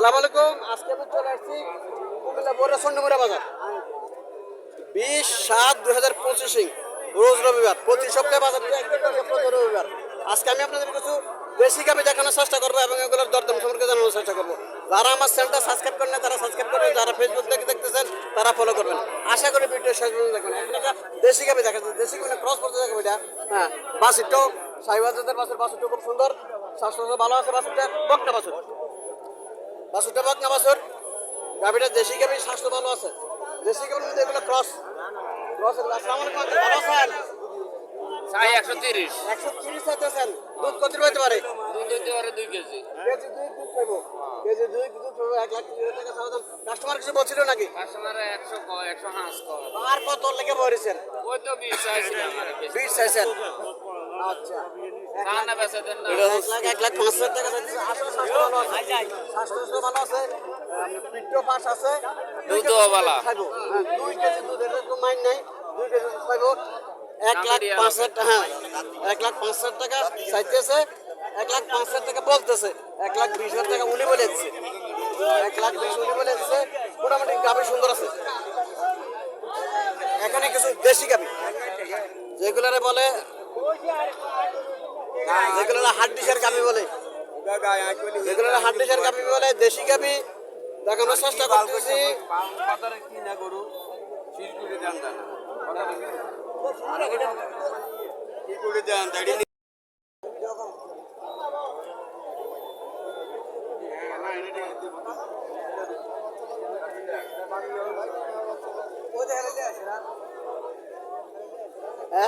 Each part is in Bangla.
আসসালামু আলাইকুম। আজকে আমি চলে আসছি কুমিল্লা বড় সন্ডমুড়া বাজার 20/7/2025 রোজ রবিবার। প্রতি সপ্তাহে বাজারটি একদিন বসে প্রতি রবিবার। আজকে আমি আপনাদের কিছু দেশি গাভি দেখানোর চেষ্টা করবো এবং এগুলোর দরদাম সম্পর্কে জানানোর চেষ্টা করবো। যারা আমার চ্যানেলটা সাবস্ক্রাইব করেন তারা সাবস্ক্রাইব করবেন, যারা ফেসবুক থেকে দেখতেছেন তারা ফলো করবেন। আশা করি ভিডিও শেষ পর্যন্ত দেখবেন। একটা দেশি গাভি দেখাচ্ছে, দেশি কোনো ক্রস করতে দেখাবো এটা। হ্যাঁ, বাসিরটাও সাইবাজাদের বাসিরটা খুব সুন্দর, স্বাস্থ্য ভালো আছে। বাসিরটা বকনা বাছুরটা বকনা বাছুর। গাভিটা দেশি গাভি, স্বাস্থ্য ভালো আছে। দেশি গাভির মধ্যে এগুলো ক্রস। আসসালামু আলাইকুম, ভালো আছেন? 130 130 চাইতেছেন। দুধ কত হতে পারে? দুধ দিতে পারে 2 কেজি। কেজি 2 দুধ পাবো। কেজি 2 দুধ পাবো। 1 লাখ টাকা সাধারণ। কাস্টমার কিছু বলছিল নাকি? কাস্টমারে 100 কয় 150 কয়। আর কত লেগে ভরেছেন? ওই তো 20 চাইছিল আমার। 20 চাইছেন। আচ্ছা, না বেচা দেন না। 1,05,000 টাকা চাইতেছে। আসলে স্বাস্থ্য ভালো আছে। স্বাস্থ্য ভালো আছে। পিঠও পাস আছে। দুধও ভালো। খাইবো। 2 কেজি দুধ, এটা তো মাইন নাই। 2 কেজি দুধ খাইবো। 1,05,000 টাকা। হ্যাঁ, 1,05,000 টাকা চাইতেছে। 1,05,000 টাকা বলতেছে। 1,20,000 টাকা উনি বলে দিচ্ছে। 1,20,000 উনি বলে দিচ্ছে। মোটামুটি গাভি সুন্দর আছে। এখানে কিছু দেশি গাভি যেগুলারে বলে, যেগুলো হাড্ডিসার গাভি বলে, যেগুলো হাড্ডিসার গাভি বলে, দেশি গাভি দেখানোর চেষ্টা করতেছি।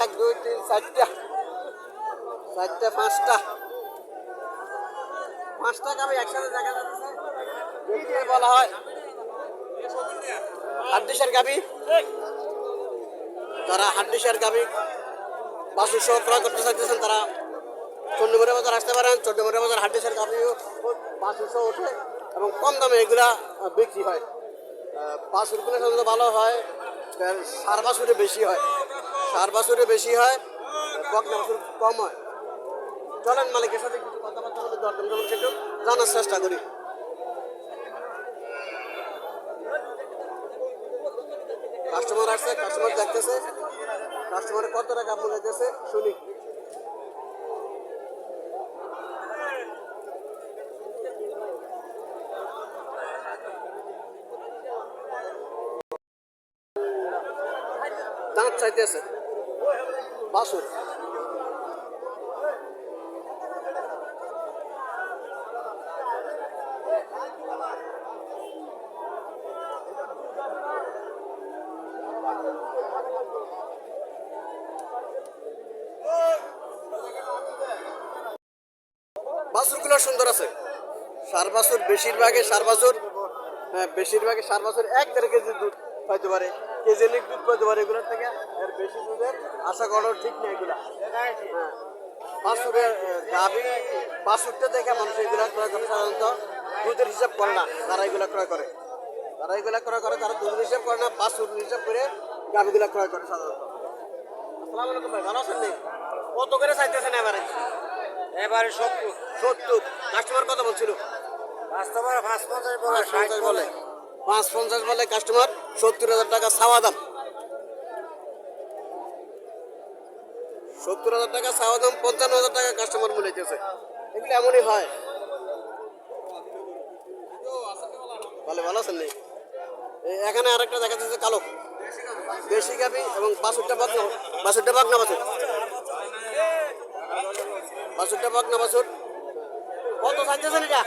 এক দুই তিন চারটা, পাঁচটা গাভি একসাথে দেখা যাচ্ছে। বলা হয় হাড্ডিসার গাভি। যারা হাড্ডিসার গাভি বাছুর সহ ক্রয় করতে চাইতেছেন তারা চন্ডীমুড়া বাজার আসতে পারেন। চন্ডীমুড়া বাজার হাড্ডিসার গাভিও বাছুর সহ ওঠে এবং কম দামে এগুলা বিক্রি হয়। বাছুরগুলো সাধারণত ভালো হয়, সার বাছুরে বেশি হয়। বকনা বাছুর কম হয়। চলেন মালিকের সাথে কিছু কথাবার্তা বলে দরদাম সম্পর্কে একটু জানার চেষ্টা করি। কাস্টমার আসছে, কাস্টমার দেখতেছে। কাস্টমারের কত টাকা মূল্য দিতেছে শুনি। দাঁত চাইতেছে বাছুর। বাছুরগুলো সুন্দর আছে। সার বাছুর বেশিরভাগই সার বাছুর। হ্যাঁ, বেশিরভাগই সার বাছুর 1-1.5 কেজি দুধ পাইতে পারে, কেজিলিক দুধ পাইতে পারে। এগুলোর থেকে এর বেশি দুধের আশা করার ঠিক নেই। এগুলা হ্যাঁ, বাছুরের গাভি বাছুরটা দেখে মানুষ এগুলা ক্রয় করে। সাধারণত দুধের হিসাব করে না যারা এগুলা ক্রয় করে। তারা দুধের হিসাব করে না, বাছুর হিসাব করে গাভিগুলা ক্রয় করে সাধারণত। আসসালামু আলাইকুম ভাই, ভালো আছেন? কত করে চাইতেছেন এবারে? 70। কাস্টমার কত বলছিল? কাস্টমার 550 বলে, 550 বলে। 550 বলে কাস্টমার। 70,000 টাকা চাওয়া দাম। 70,000 টাকা চাওয়া দাম। 55,000 টাকা কাস্টমার মূল্য দিতেছে। এগুলো এমনই হয়। ভালো আছেন? এখানে আরেকটা দেখা যাচ্ছে কালো দেশি গাভি এবং বাছুরটা বকনা বাছুর। কত চাইতেছেন এটা?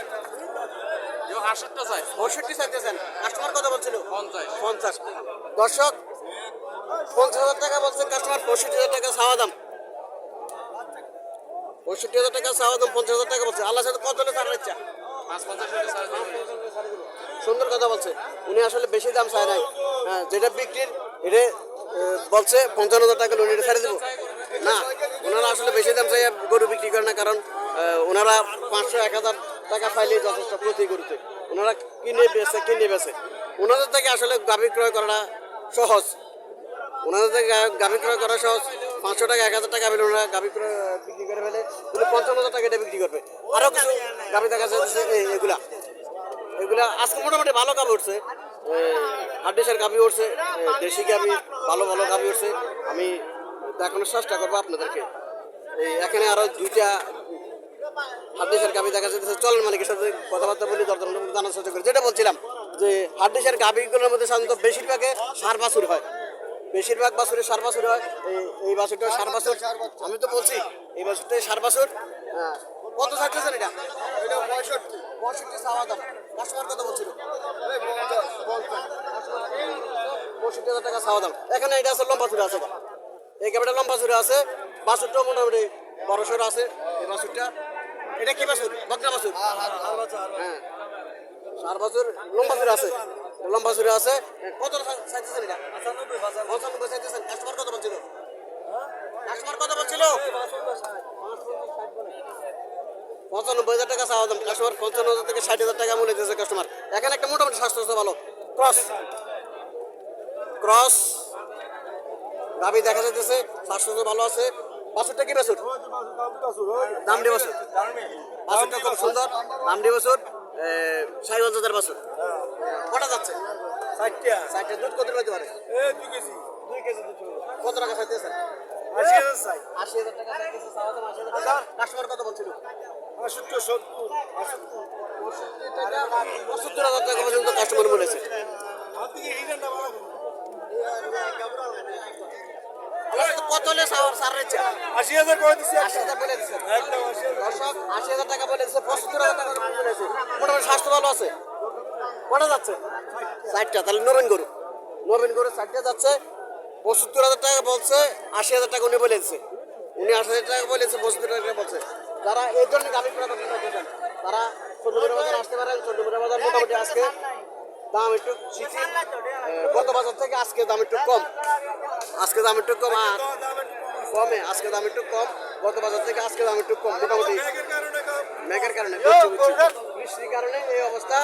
65 চাইতেছেন। কাস্টমার কত বলছিল? 50। দর্শক 50,000 টাকা বলছে কাস্টমার। 65,000 টাকা চাওয়া দাম। 65,000 টাকা চাওয়া দাম, 50,000 টাকা বলছে। আল্লাহ সাথে কত হলে ছাড়ার ইচ্ছা? 550 সুন্দর কথা বলছে। উনি আসলে বেশি দাম চায় নাই। হ্যাঁ, যেটা বিক্রির এটা বলছে 55,000 টাকা লোন, এটা ছেড়ে দেবো না। ওনারা আসলে বেশি দাম চাই গরু বিক্রি করে না, কারণ ওনারা 500-1,000 টাকা পাইলেই যথেষ্ট প্রতি গরুতে। ওনারা কিনে বেছে। ওনাদের থেকে আসলে গাভী ক্রয় করাটা সহজ। ওনাদের থেকে গাভী ক্রয় করা সহজ। 500 টাকা 1,000 টাকা পেলে ওনারা গাভী বিক্রি করে ফেলে। উনি 55,000 টাকা এটা বিক্রি করবে। আরও কিছু গাভী দেখা যাচ্ছে এগুলা এগুলা আজকে মোটামুটি ভালো গাবি উঠছে, হাড্ডিসার গাবি উঠছে, দেশি গাবি ভালো ভালো গাবি উঠছে। আমি দেখানোর চেষ্টা করবো আপনাদেরকে। এই এখানে আরো দুইটা হাড্ডিসার গাবি দেখা যাচ্ছে। চলেন মালিকের সাথে কথাবার্তা বলি, দরদাম জানার চেষ্টা করি। যেটা বলছিলাম যে হাড্ডিসার গাবিগুলোর মধ্যে সাধারণত বেশিরভাগে সার বাছুর হয়, বেশিরভাগ বাছুরে সার বাছুর হয়। এই বাছুরটা সার বাছুর, আমি তো বলছি এই বাছুরটাই সার বাছুর। হ্যাঁ, কত চাইতেছেন এটা? এটা 65 চাওয়া দাম। কাস্টমার কত বলছিল? 65,000 টাকা চাওয়া দাম। এখানে এটা আছে লম্বা চূড়া আছে, এই গাবিটা লম্বা চূড়া আছে। বাছুরটাও মোটামুটি বড় সড়ো আছে। এই বাছুরটা, এটা কি বাছুর? বকনা বাছুর। হ্যাঁ, সার বাছুর লম্বা চূড়া আছে, লম্বা চূড়া আছে। কত চাইতেছেন এটা? 95 চাইতেছেন। কাস্টমার কত বলছিল? কাস্টমার কত বলছিল? 95,000 টাকা চাওয়া দাম। কাস্টমার 55,000 থেকে 60,000 টাকা মূল্য দিয়েছে কাস্টমার। এখানে একটা মোটামুটি স্বাস্থ্য ভালো ক্রস ক্রস গাবি দেখা যাইতেছে, স্বাস্থ্য ভালো আছে। বাছুরটা কি বাছুর? দামডি বাছুর। বাছুরটা খুব সুন্দর, দামডি বাছুর, সাইওয়াল জাতের বাছুর। কটা যাচ্ছে? 60টা। দুধ কত পাইতে পারে? 2 কেজি। 2 কেজি দুধ। কত টাকা চাইতেছেন? 80,000 টাকা চাইতেছে। চাওয়া দাম 80,000 টাকা। কাস্টমার কত বলছিল? 75,000 টাকা পর্যন্ত কাস্টমার বলেছে। কত হলে সার রয়েছে? 80,000 করে দিছি। 80,000 বলে দিচ্ছে। একদম 80,000। দর্শক 80,000 টাকা বলে দিচ্ছে, 75,000 টাকা বলেছে। মোটামুটি স্বাস্থ্য ভালো আছে। কটা যাচ্ছে? 60টা। তাহলে নবীন গরু, নবীন গরু 60টা যাচ্ছে। 75,000 টাকা বলছে, 80,000 টাকা উনি বলে দিচ্ছে। উনি 80,000 টাকা বলেছে, 75,000 টাকা বলছে। যারা এই ধরনের গাভী ক্রয় করতে চান তারা চন্দ্রপুরা বাজার আসতে পারেন। চন্দ্রপুরা বাজার মোটামুটি আজকে দাম একটু শিথিল, গত বাজার থেকে আজকে দাম একটু কম। আজকে দাম একটু কম, আর কমে আজকে দাম একটু কম। গত বাজার থেকে আজকে দাম একটু কম মোটামুটি। মেঘের কারণে, বৃষ্টির কারণে এই অবস্থা।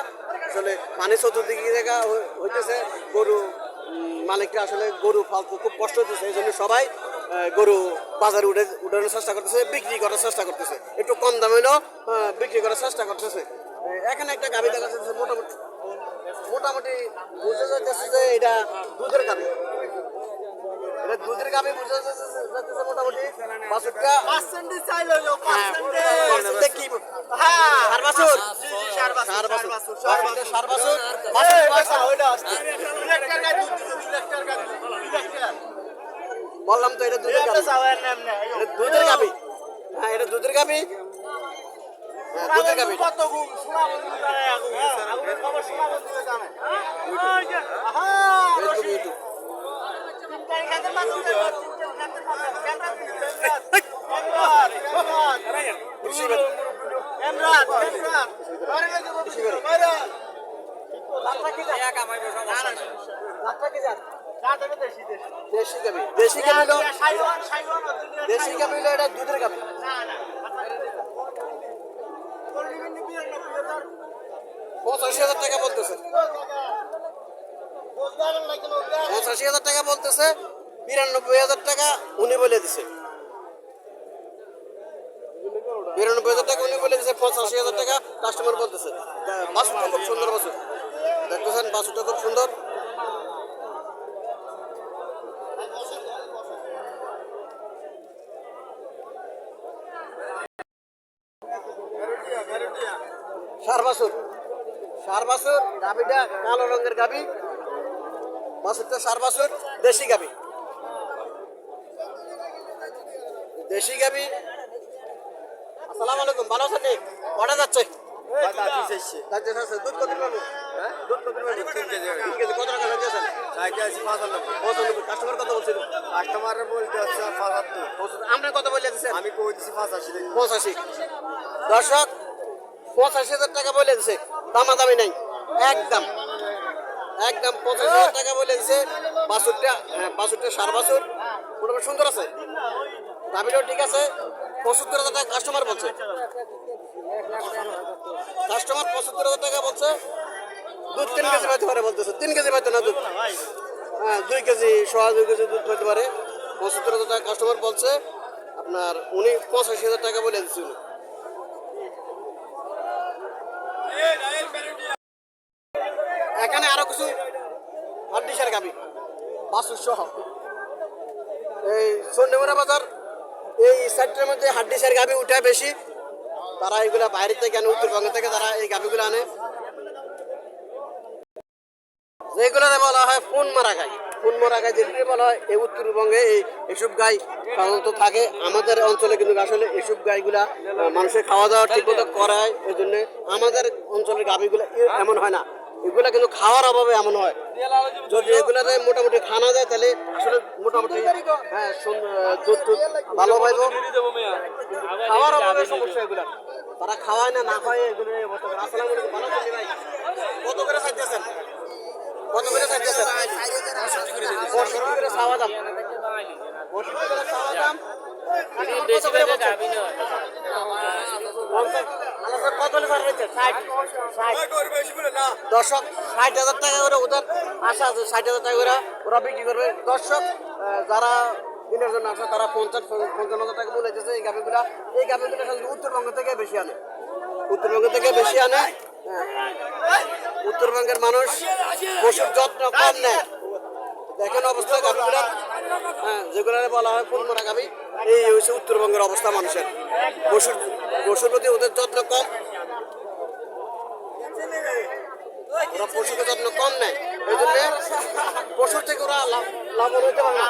আসলে পানি চতুর্দিকে জায়গা হইতেছে, গরু মালিকরা আসলে গরু ফালতু খুব কষ্ট হতেছে। এই জন্য সবাই গরু বাজারে উঠানোর চেষ্টা করতেছে, বিক্রি করার চেষ্টা করতেছে, একটু কম দামে হলেও বিক্রি করার চেষ্টা করতেছে। এখানে একটা গাভী দেখা যাচ্ছে, মোটামুটি মোটামুটি বুঝে যাচ্ছে যে এটা দুধের গাভী। এটা দুধের গাভী বুঝে যাচ্ছে মোটামুটি। বাছুরটা কি সার বাছুর? সার বাছুর। সার বাছুর। বললাম তো এটা দুধের গাভী, দুধের গাভী। হ্যাঁ, এটা দুধের গাভী, দুধের গাভী। দেশি গাভী, দেশি গাভী হলো, দেশি গাভী হলো এটা দুধের গাভী। 85,000 টাকা বলতেছে, 85,000 টাকা বলতেছে। 92,000 টাকা উনি বলে দিছে। 92,000 টাকা উনি বলে দিছে, 85,000 টাকা কাস্টমার বলতেছে। বাছুরটা খুব সুন্দর বাছুর, দেখতেছেন বাছুরটা খুব সুন্দর। সার বাছুর, সার বাছুর। গাভীটা কালো রঙের গাভী, বাছুরটা সার বাছুর, দেশি গাভী, দেশি গাভী। আসসালামু আলাইকুম, ভালো আছেন? কটা যাচ্ছে? দুধ কত পাবো? দুধ কত পাবো? 3 কেজি। 3 কেজি। কত টাকা চাইছেন? 95। কাস্টমার কত বলছিল? কাস্টমার বলতে হচ্ছে 75। আপনি কত বলে দিচ্ছেন? আমি কই দিছি 85। 85। দর্শক 85,000 টাকা বলে দিছে, দামাদামি নাই, একদম একদম 85,000 টাকা বলে দিছে। বাছুরটা, হ্যাঁ বাছুরটা সার বাছুর, মোটামুটি সুন্দর আছে, দাবিটাও ঠিক আছে। 75,000 টাকা কাস্টমার বলছে, কাস্টমার 75,000 টাকা বলছে। দুধ 3 কেজি পাইতে পারে বলতেছে। 3 কেজি পাইতো না দুধ, হ্যাঁ 2 কেজি, 2 কেজি দুধ পাইতে পারে। 75,000 টাকা কাস্টমার বলছে। আপনার উনি 85,000 টাকা বলে দিচ্ছে উনি। এখানে আরো কিছু হাড্ডিসার গাবি বাসুর সহ এই সন্ধ্যেমরা বাজার এই সাইডটার মধ্যে হাড্ডিসার গাবি উঠে বেশি। তারা এগুলা বাইরে থেকে আনে, উত্তরবঙ্গ থেকে তারা এই গাবিগুলো আনে, যেগুলোতে বলা হয় ফোন মারা গাই। ফোন মারা গাই যেগুলো বলা হয় এই উত্তরবঙ্গে এইসব গাই সাধারণত থাকে। আমাদের অঞ্চলে কিন্তু আসলে এইসব গাইগুলা মানুষের খাওয়া দাওয়া ঠিক মতো করায়, এই জন্য আমাদের অঞ্চলের গাভিগুলো এমন হয় না। এগুলা কিন্তু খাওয়ার অভাবে এমন হয়। যদি এগুলাতে মোটামুটি খানা যায় তাহলে আসলে মোটামুটি হ্যাঁ দুধ টুধ ভালো পাইব। খাওয়ার অভাবে সমস্যা এগুলা, তারা খাওয়ায় না, না খাওয়ায় এগুলো এই অবস্থা করে। আসসালামু আলাইকুম, ভালো আছেন ভাই? কত করে চাইতেছেন? কত করে চাইতেছেন? 65 করে চাওয়া দাম। 65 করে চাওয়া দাম। বেশি করে যাবি না। কত লিটার রয়েছে? 60 দর্শক 60,000 টাকা করে ওদের আশা আছে। 60,000 টাকা করে ওরা বিক্রি করবে। দর্শক যারা কেনার জন্য আসে তারা 55,000 টাকা মূল্য হইতেছে এই গাভিগুলা। এই গাভিগুলা সাধারণত উত্তরবঙ্গ থেকে বেশি আনে, উত্তরবঙ্গ থেকে বেশি আনে। উত্তরবঙ্গের মানুষ পশুর যত্ন কম নেয়। দেখেন অবস্থা গাভিগুলা, হ্যাঁ যেগুলো বলা হয় ফুল মারা গাভি, এই হচ্ছে উত্তরবঙ্গের অবস্থা মানুষের। পশুর প্রতি ওদের যত্ন কম, ওরা পশুকে যত্ন কম নেয়, এই জন্য পশুর থেকে ওরা লাভবান হইতে পারে না।